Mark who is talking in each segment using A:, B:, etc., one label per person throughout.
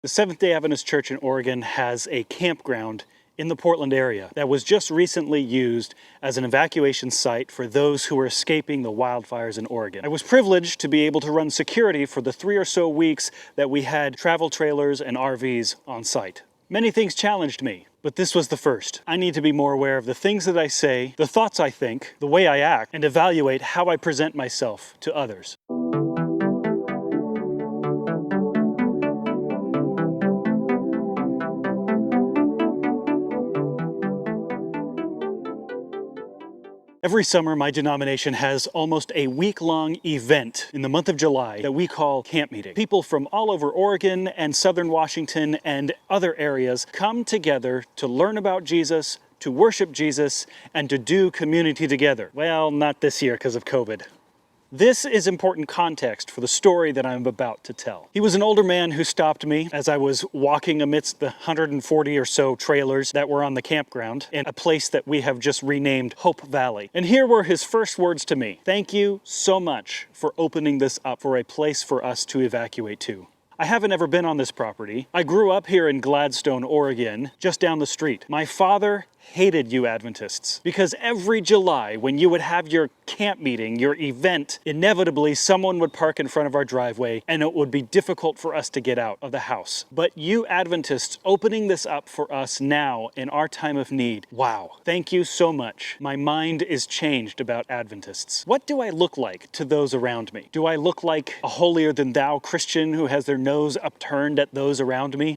A: The Seventh-day Adventist Church in Oregon has a campground in the Portland area that was just recently used as an evacuation site for those who were escaping the wildfires in Oregon. I was privileged to be able to run security for the 3 or so weeks that we had travel trailers and RVs on site. Many things challenged me, but this was the first. I need to be more aware of the things that I say, the thoughts I think, the way I act, and evaluate how I present myself to others. Every summer, my denomination has almost a week-long event in the month of July that we call Camp Meeting. People from all over Oregon and Southern Washington and other areas come together to learn about Jesus, to worship Jesus, and to do community together. Well, not this year because of COVID. This is important context for the story that I'm about to tell. He was an older man who stopped me as I was walking amidst the 140 or so trailers that were on the campground in a place that we have just renamed Hope Valley. And here were his first words to me. Thank you so much for opening this up for a place for us to evacuate to. I haven't ever been on this property. I grew up here in Gladstone, Oregon, just down the street. My father hated you Adventists because every July when you would have your camp meeting, your event, inevitably someone would park in front of our driveway and it would be difficult for us to get out of the house. But you Adventists opening this up for us now in our time of need, wow, thank you so much. My mind is changed about Adventists. What do I look like to those around me? Do I look like a holier-than-thou Christian who has their nose upturned at those around me?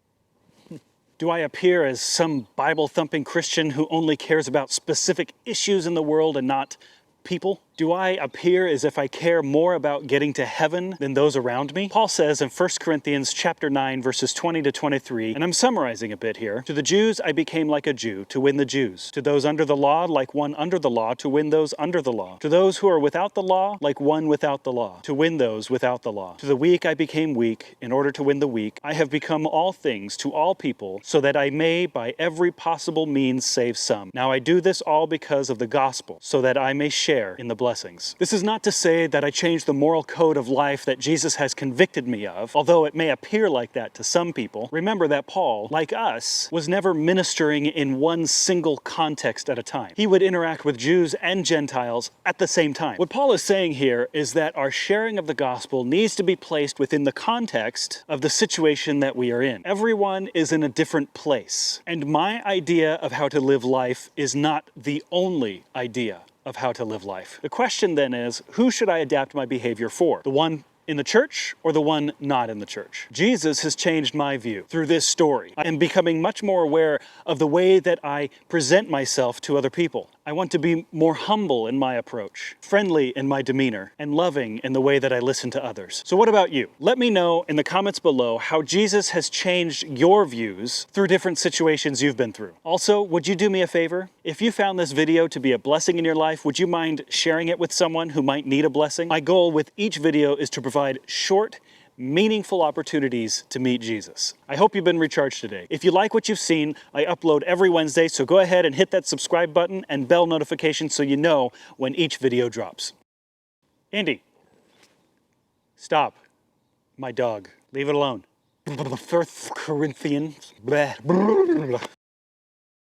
A: Do I appear as some Bible-thumping Christian who only cares about specific issues in the world and not people? Do I appear as if I care more about getting to heaven than those around me? Paul says in 1 Corinthians chapter 9, verses 20 to 23, and I'm summarizing a bit here, to the Jews I became like a Jew to win the Jews. To those under the law, like one under the law, to win those under the law. To those who are without the law, like one without the law, to win those without the law. To the weak I became weak, in order to win the weak. I have become all things to all people, so that I may by every possible means save some. Now I do this all because of the gospel, so that I may share in the blessings. This is not to say that I changed the moral code of life that Jesus has convicted me of, although it may appear like that to some people. Remember that Paul, like us, was never ministering in one single context at a time. He would interact with Jews and Gentiles at the same time. What Paul is saying here is that our sharing of the gospel needs to be placed within the context of the situation that we are in. Everyone is in a different place, and my idea of how to live life is not the only idea of how to live life. The question then is, who should I adapt my behavior for? The one in the church or the one not in the church? Jesus has changed my view through this story. I am becoming much more aware of the way that I present myself to other people. I want to be more humble in my approach, friendly in my demeanor, and loving in the way that I listen to others. So what about you? Let me know in the comments below how Jesus has changed your views through different situations you've been through. Also, would you do me a favor? If you found this video to be a blessing in your life, would you mind sharing it with someone who might need a blessing? My goal with each video is to provide short, meaningful opportunities to meet Jesus. I hope you've been recharged today. If you like what you've seen, I upload every Wednesday, so go ahead and hit that subscribe button and bell notification so you know when each video drops. Andy, stop. My dog. Leave it alone. 1 Corinthians.